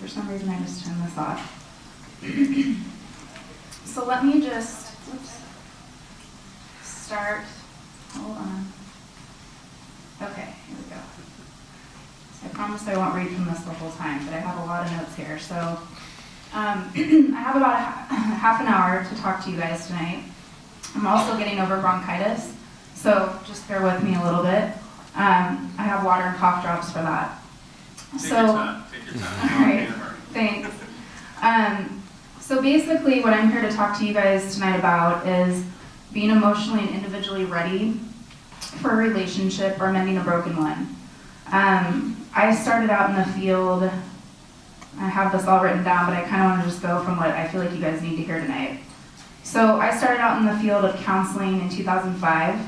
for some reason I just turned this off. So let me just start. Hold on. Okay, here we go. So I promise I won't read from this the whole time, but I have a lot of notes here. So I have about half an hour to talk to you guys tonight. I'm also getting over bronchitis, so just bear with me a little bit. I have water and cough drops for that. Take your time. All right, thanks. So basically what I'm here to talk to you guys tonight about is being emotionally and individually ready for a relationship or mending a broken one. I started out in the field, I have this all written down, but I kind of want to just go from what I feel like you guys need to hear tonight. So I started out in the field of counseling in 2005.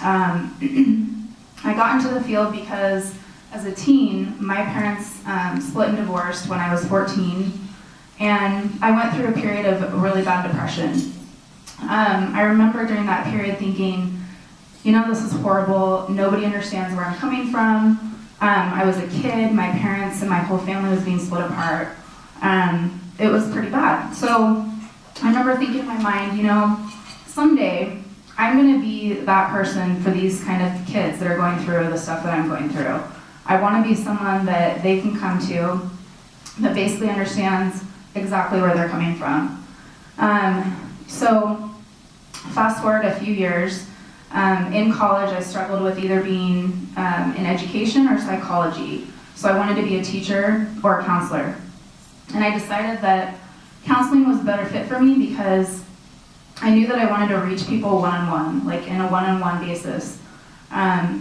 I got into the field because as a teen, my parents split and divorced when I was 14, and I went through a period of really bad depression. I remember during that period thinking, you know, this is horrible, nobody understands where I'm coming from. I was a kid, my parents and my whole family was being split apart. It was pretty bad. So I remember thinking in my mind, you know, someday I'm gonna be that person for these kind of kids that are going through the stuff that I'm going through. I wanna be someone that they can come to that basically understands exactly where they're coming from. So fast forward a few years, in college I struggled with either being in education or psychology. So I wanted to be a teacher or a counselor. And I decided that counseling was a better fit for me because I knew that I wanted to reach people one-on-one, like in a one-on-one basis.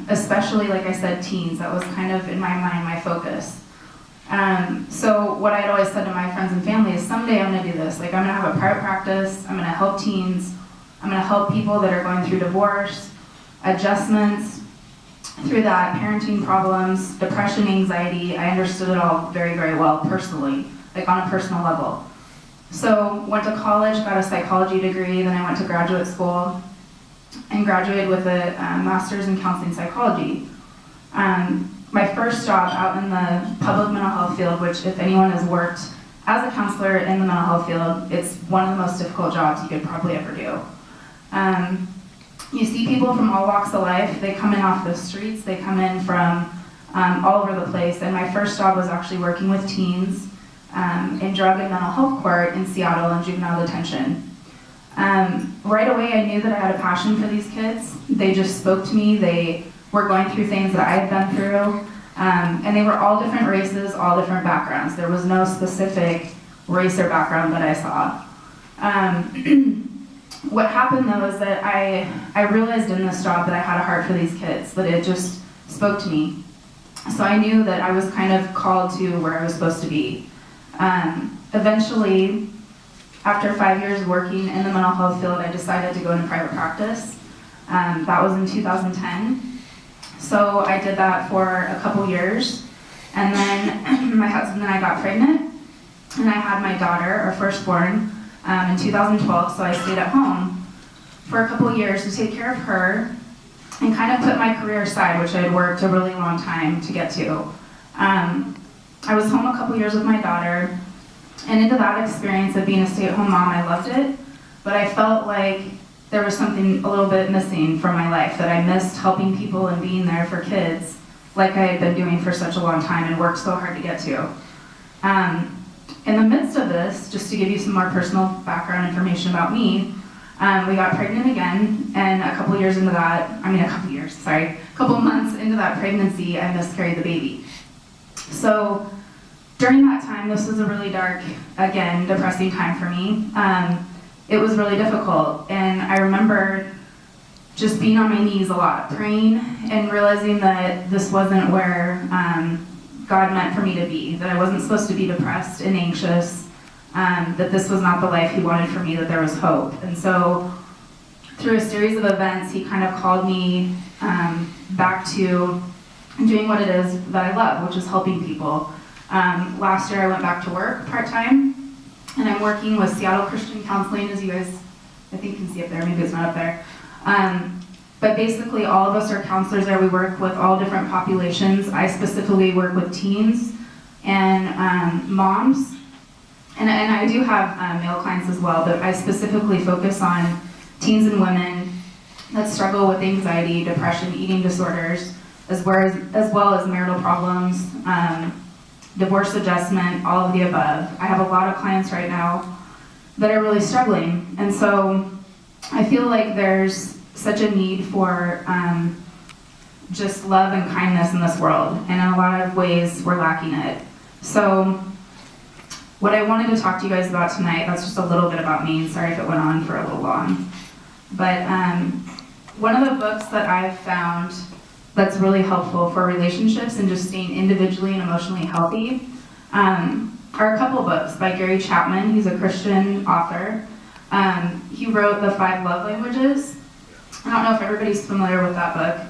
Especially, like I said, teens. That was kind of, in my mind, my focus. So what I'd always said to my friends and family is someday I'm gonna do this. Like I'm gonna have a private practice, I'm gonna help teens, I'm gonna help people that are going through divorce, adjustments, through that, parenting problems, depression, anxiety. I understood it all very, very well personally, like on a personal level. So went to college, got a psychology degree, then I went to graduate school and graduated with a master's in counseling psychology. My first job out in the public mental health field, which if anyone has worked as a counselor in the mental health field, it's one of the most difficult jobs you could probably ever do. You see people from all walks of life. They come in off the streets, they come in from all over the place, and my first job was actually working with teens in drug and mental health court in Seattle in juvenile detention. Right away I knew that I had a passion for these kids. They just spoke to me. They were going through things that I had been through, and they were all different races, all different backgrounds. There was no specific race or background that I saw. What happened though is that I realized in this job that I had a heart for these kids, that it just spoke to me. So I knew that I was kind of called to where I was supposed to be. Eventually, after 5 years working in the mental health field, I decided to go into private practice. That was in 2010. So I did that for a couple years, and then my husband and I got pregnant, and I had my daughter, our firstborn, in 2012, so I stayed at home for a couple years to take care of her and kind of put my career aside, which I had worked a really long time to get to. I was home a couple years with my daughter, and into that experience of being a stay-at-home mom, I loved it, but I felt like there was something a little bit missing from my life, that I missed helping people and being there for kids like I had been doing for such a long time and worked so hard to get to. In the midst of this, just to give you some more personal background information about me, we got pregnant again, and a couple months into that pregnancy, I miscarried the baby. So during that time, this was a really dark, again, depressing time for me. It was really difficult, and I remember just being on my knees a lot, praying and realizing that this wasn't where God meant for me to be, that I wasn't supposed to be depressed and anxious, that this was not the life He wanted for me, that there was hope. And so through a series of events, He kind of called me back to doing what it is that I love, which is helping people. Last year I went back to work part-time, and I'm working with Seattle Christian Counseling, as you guys, I think, can see up there, maybe it's not up there. But basically all of us are counselors there. We work with all different populations. I specifically work with teens and moms, and I do have male clients as well, but I specifically focus on teens and women that struggle with anxiety, depression, eating disorders, as well as marital problems, divorce adjustment, all of the above. I have a lot of clients right now that are really struggling, and so I feel like there's such a need for just love and kindness in this world, and in a lot of ways we're lacking it. So what I wanted to talk to you guys about tonight, that's just a little bit about me, sorry if it went on for a little long, but one of the books that I've found that's really helpful for relationships and just staying individually and emotionally healthy are a couple books by Gary Chapman. He's a Christian author. He wrote The 5 Love Languages. I don't know if everybody's familiar with that book.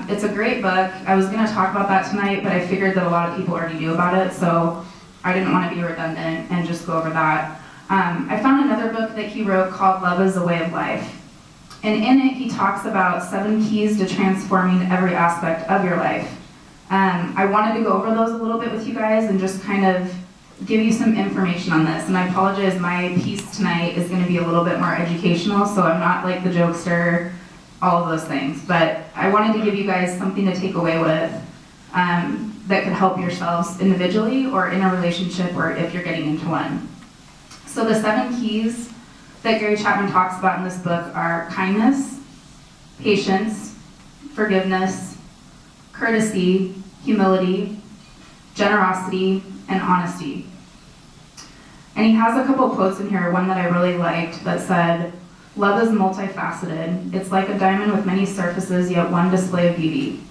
It's a great book. I was going to talk about that tonight, but I figured that a lot of people already knew about it, so I didn't want to be redundant and just go over that. I found another book that he wrote called Love is a Way of Life. And in it, he talks about 7 keys to transforming every aspect of your life. I wanted to go over those a little bit with you guys and just kind of give you some information on this. And I apologize, my piece tonight is going to be a little bit more educational, so I'm not like the jokester, all of those things. But I wanted to give you guys something to take away with that could help yourselves individually or in a relationship or if you're getting into one. So the 7 keys that Gary Chapman talks about in this book are kindness, patience, forgiveness, courtesy, humility, generosity, and honesty. And he has a couple quotes in here, one that I really liked that said, "Love is multifaceted. It's like a diamond with many surfaces, yet one display of beauty.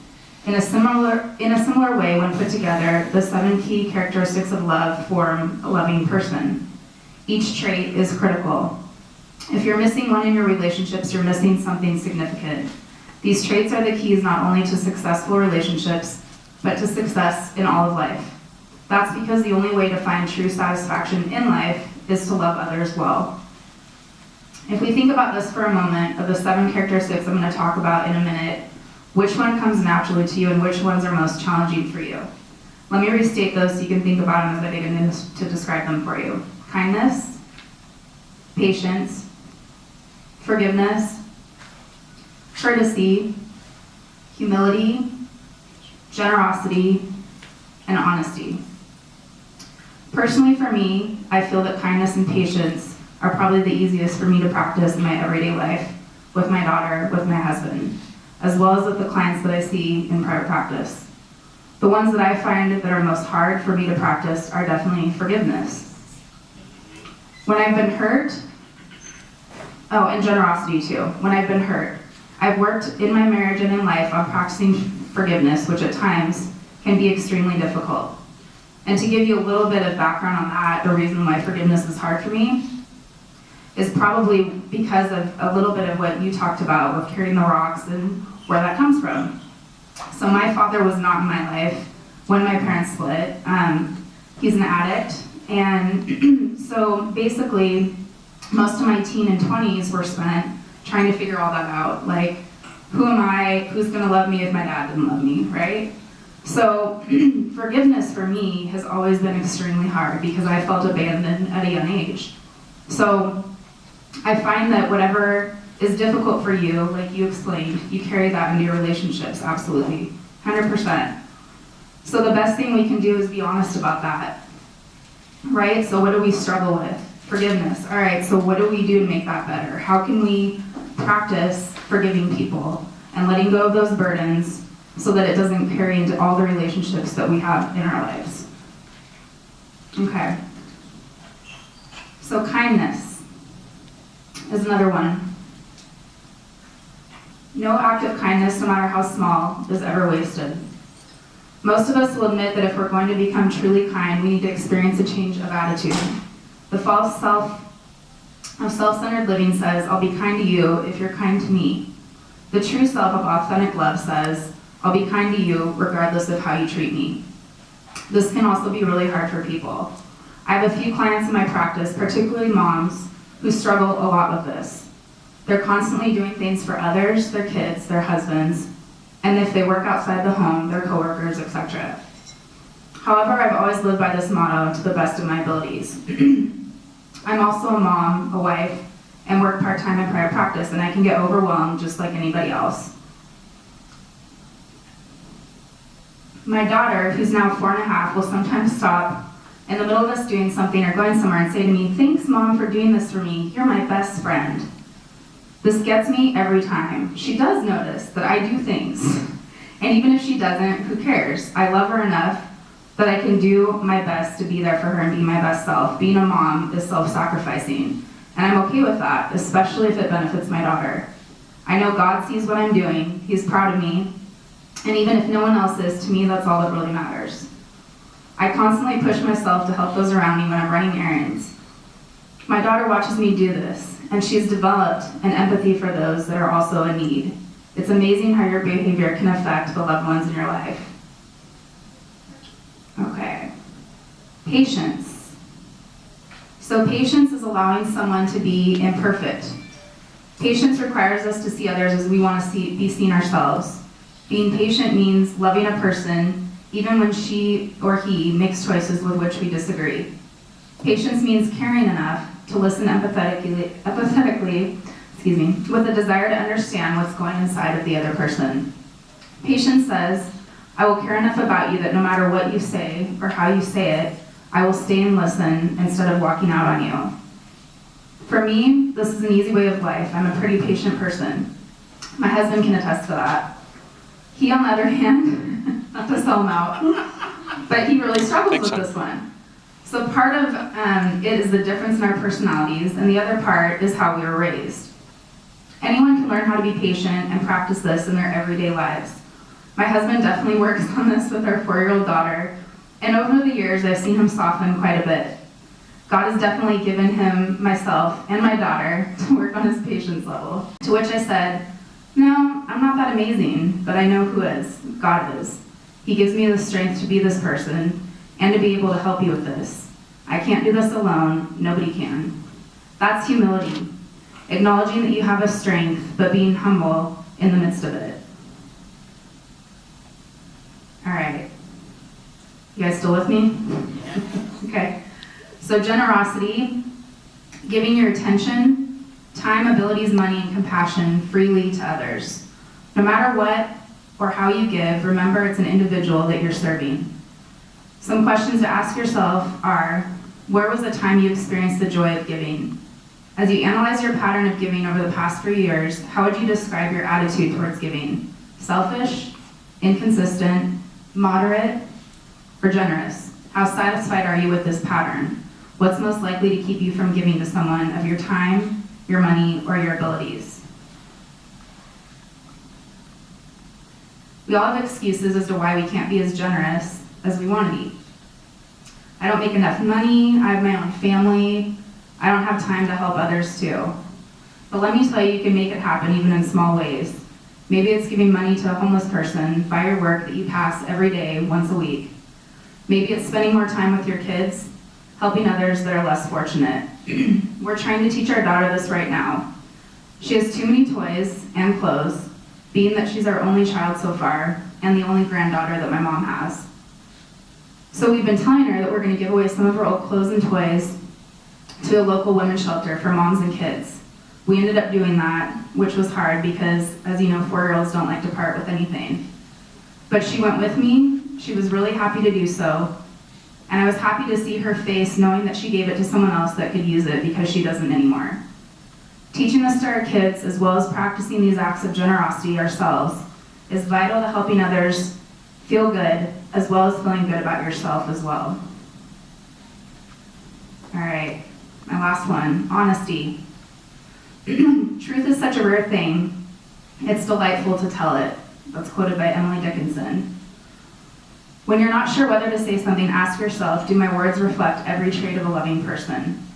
In a similar way, when put together, the 7 key characteristics of love form a loving person. Each trait is critical. If you're missing one in your relationships, you're missing something significant. These traits are the keys not only to successful relationships, but to success in all of life. That's because the only way to find true satisfaction in life is to love others well." If we think about this for a moment, of the 7 characteristics I'm going to talk about in a minute, which one comes naturally to you and which ones are most challenging for you? Let me restate those so you can think about them as I begin to describe them for you. Kindness, patience, forgiveness, courtesy, humility, generosity, and honesty. Personally for me, I feel that kindness and patience are probably the easiest for me to practice in my everyday life, with my daughter, with my husband, as well as with the clients that I see in private practice. The ones that I find that are most hard for me to practice are definitely forgiveness. When I've been hurt, and generosity too, when I've been hurt. I've worked in my marriage and in life on practicing forgiveness, which at times can be extremely difficult. And to give you a little bit of background on that, the reason why forgiveness is hard for me is probably because of a little bit of what you talked about with carrying the rocks and where that comes from. So my father was not in my life when my parents split. He's an addict, and so basically most of my teen and 20s were spent trying to figure all that out. Like, who am I? Who's gonna love me if my dad didn't love me, right? So forgiveness for me has always been extremely hard because I felt abandoned at a young age. So I find that whatever is difficult for you, like you explained, you carry that into your relationships, absolutely, 100%. So the best thing we can do is be honest about that, right? So what do we struggle with? Forgiveness. All right, so what do we do to make that better? How can we practice forgiving people and letting go of those burdens so that it doesn't carry into all the relationships that we have in our lives? Okay. So kindness is another one. No act of kindness, no matter how small, is ever wasted. Most of us will admit that if we're going to become truly kind, we need to experience a change of attitude. The false self of self-centered living says, "I'll be kind to you if you're kind to me." The true self of authentic love says, "I'll be kind to you regardless of how you treat me." This can also be really hard for people. I have a few clients in my practice, particularly moms, who struggle a lot with this. They're constantly doing things for others, their kids, their husbands, and if they work outside the home, their coworkers, etc. However, I've always lived by this motto to the best of my abilities. I'm also a mom, a wife, and work part-time in private practice, and I can get overwhelmed just like anybody else. My daughter, who's now 4.5, will sometimes stop in the middle of us doing something or going somewhere and say to me, "Thanks, Mom, for doing this for me. You're my best friend." This gets me every time. She does notice that I do things. And even if she doesn't, who cares? I love her enough that I can do my best to be there for her and be my best self. Being a mom is self-sacrificing. And I'm okay with that, especially if it benefits my daughter. I know God sees what I'm doing. He's proud of me. And even if no one else is, to me, that's all that really matters. I constantly push myself to help those around me when I'm running errands. My daughter watches me do this, and she's developed an empathy for those that are also in need. It's amazing how your behavior can affect the loved ones in your life. Okay. Patience. So patience is allowing someone to be imperfect. Patience requires us to see others as we want to be seen ourselves. Being patient means loving a person even when she or he makes choices with which we disagree. Patience means caring enough to listen empathetically, with a desire to understand what's going inside of the other person. Patience says, I will care enough about you that no matter what you say or how you say it, I will stay and listen instead of walking out on you. For me, this is an easy way of life. I'm a pretty patient person. My husband can attest to that. He, on the other hand, not to sell him out, but he really struggles with this one. So part of it is the difference in our personalities, and the other part is how we were raised. Anyone can learn how to be patient and practice this in their everyday lives. My husband definitely works on this with our 4-year-old daughter, and over the years I've seen him soften quite a bit. God has definitely given him, myself, and my daughter to work on his patience level. To which I said, no, I'm not that amazing, but I know who is. God is. He gives me the strength to be this person and to be able to help you with this. I can't do this alone. Nobody can. That's humility. Acknowledging that you have a strength, but being humble in the midst of it. All right. You guys still with me? Okay. So generosity, giving your attention, time, abilities, money, and compassion freely to others. No matter what or how you give, remember it's an individual that you're serving. Some questions to ask yourself are, where was the time you experienced the joy of giving? As you analyze your pattern of giving over the past 3 years, how would you describe your attitude towards giving? Selfish, inconsistent, moderate, or generous? How satisfied are you with this pattern? What's most likely to keep you from giving to someone of your time, your money, or your abilities? We all have excuses as to why we can't be as generous as we want to be. I don't make enough money, I have my own family, I don't have time to help others too. But let me tell you, you can make it happen even in small ways. Maybe it's giving money to a homeless person by your work that you pass every day, once a week. Maybe it's spending more time with your kids, helping others that are less fortunate. We're trying to teach our daughter this right now. She has too many toys and clothes, being that she's our only child so far, and the only granddaughter that my mom has. So we've been telling her that we're going to give away some of her old clothes and toys to a local women's shelter for moms and kids. We ended up doing that, which was hard because, as you know, 4-year-olds don't like to part with anything. But she went with me, she was really happy to do so, and I was happy to see her face knowing that she gave it to someone else that could use it because she doesn't anymore. Teaching this to our kids, as well as practicing these acts of generosity ourselves, is vital to helping others feel good, as well as feeling good about yourself as well. All right, my last one, honesty. Truth is such a rare thing, it's delightful to tell it. That's quoted by Emily Dickinson. When you're not sure whether to say something, ask yourself, do my words reflect every trait of a loving person?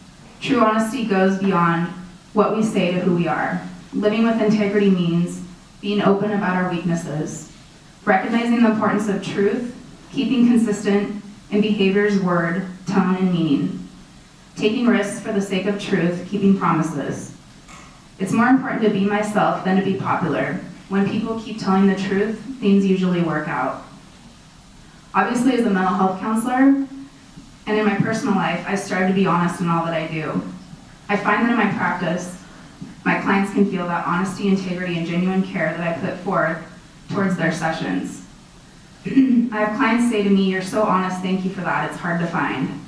True honesty goes beyond what we say to who we are. Living with integrity means being open about our weaknesses, recognizing the importance of truth, keeping consistent in behavior's word, tone, and meaning, taking risks for the sake of truth, keeping promises. It's more important to be myself than to be popular. When people keep telling the truth, things usually work out. Obviously, as a mental health counselor, and in my personal life, I strive to be honest in all that I do. I find that in my practice, my clients can feel that honesty, integrity, and genuine care that I put forth towards their sessions. I have clients say to me, "You're so honest, thank you for that, it's hard to find."